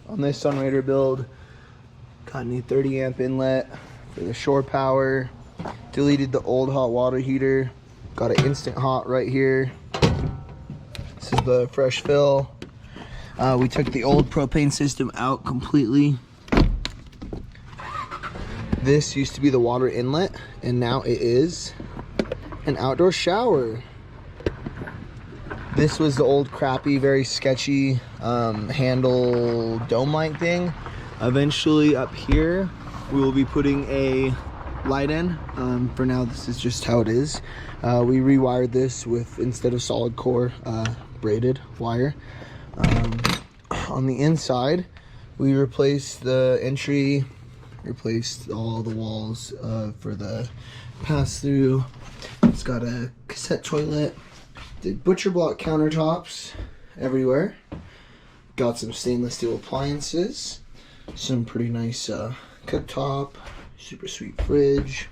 on this Sunrader build. Got a new 30 amp inlet for the shore power. Deleted the old hot water heater. Got an instant hot right here. This is the fresh fill. We took the old propane system out completely. This used to be the water inlet, and now it is an outdoor shower. This was the old crappy, very sketchy handle dome light thing. Eventually up here, we will be putting a light in. For now, this is just how it is. We rewired this with, instead of solid core, braided wire. On the inside, we replaced the entry, replaced all the walls for the pass-through. It's got a cassette toilet. Did butcher block countertops everywhere. Got some stainless steel appliances. Some pretty nice cooktop. Super sweet fridge.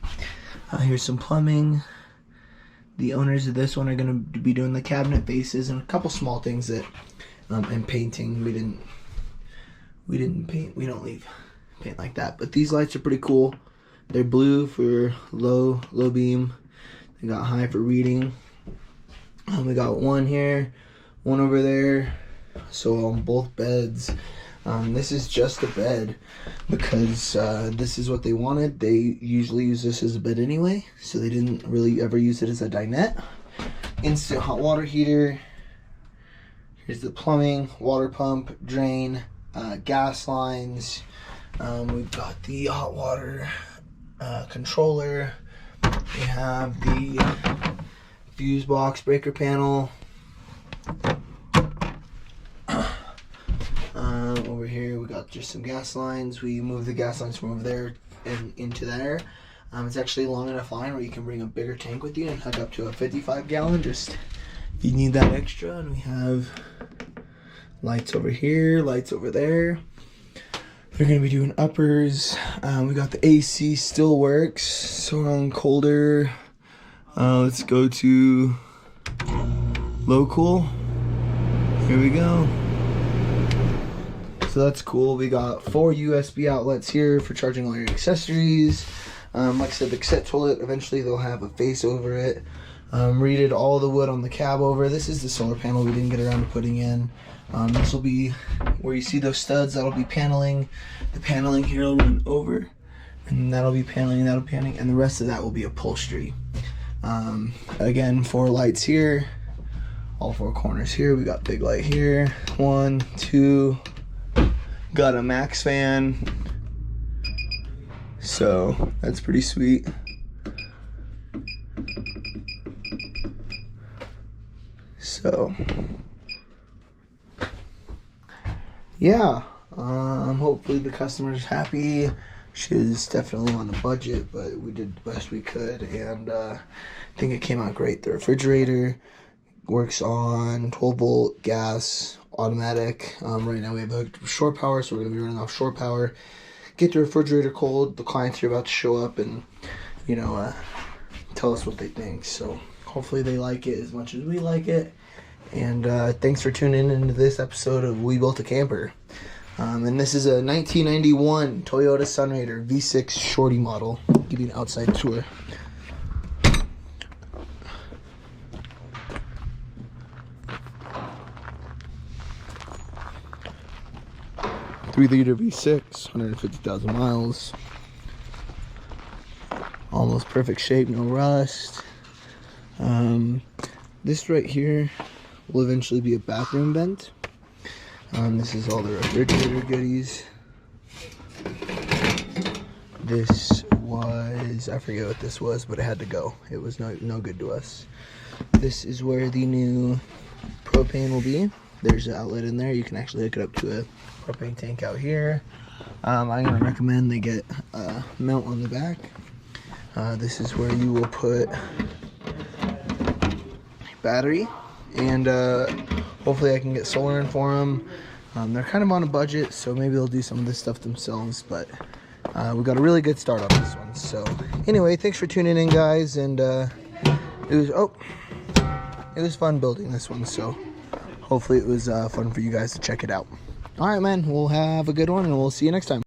Here's some plumbing. The owners of this one are going to be doing the cabinet bases and a couple small things that, and painting. We didn't paint. We don't leave paint like that. But these lights are pretty cool. They're blue for low beam. They got high for reading. We got one here, one over there. So on both beds. This is just a bed because this is what they wanted. They usually use this as a bed anyway, so they didn't really ever use it as a dinette. Instant hot water heater. Here's the plumbing, water pump, drain, gas lines. We've got the hot water controller. We have the fuse box, breaker panel. Over here we got just some gas lines. We moved the gas lines from over there and into there. It's actually a long enough line where you can bring a bigger tank with you and hook up to a 55 gallon just if you need that extra. And we have lights over here, lights over there. They're gonna be doing uppers. We got the AC still works, so on colder. Let's go to low cool. Here we go. So that's cool. We got 4 USB outlets here for charging all your accessories. Like I said, the cassette toilet, eventually they'll have a face over it. Redid all the wood on the cab over. This is the solar panel we didn't get around to putting in. This will be where you see those studs. That'll be paneling. The paneling here will run over, and that'll be paneling, and that'll be paneling, and the rest of that will be upholstery. Again, 4 lights here, all 4 corners here. We got big light here. 1, 2. Got a max fan, so that's pretty sweet. So yeah, hopefully the customer's happy. She's definitely on a budget, but we did the best we could, and I think it came out great. The refrigerator works on 12 volt gas, automatic. Right now we have hooked up shore power, so we're going to be running off shore power. Get the refrigerator cold. The clients are about to show up and, tell us what they think. So hopefully they like it as much as we like it. And thanks for tuning in into this episode of We Built a Camper. And this is a 1991 Toyota Sunrader V6 Shorty model. I'll give you an outside tour. .3-liter V6, 150,000 miles. Almost perfect shape, no rust. This right here will eventually be a bathroom vent. This is all the refrigerator goodies. This was, I forget what this was, but it had to go. It was no good to us. This is where the new propane will be. There's an outlet in there. You can actually hook it up to a propane tank out here. I'm going to recommend they get a mount on the back. This is where you will put battery, and hopefully I can get solar in for them. They're kind of on a budget, so maybe they'll do some of this stuff themselves, but we got a really good start on this one. So anyway, thanks for tuning in, guys, and it was fun building this one, so hopefully it was fun for you guys to check it out. All right, man. We'll have a good one, and we'll see you next time.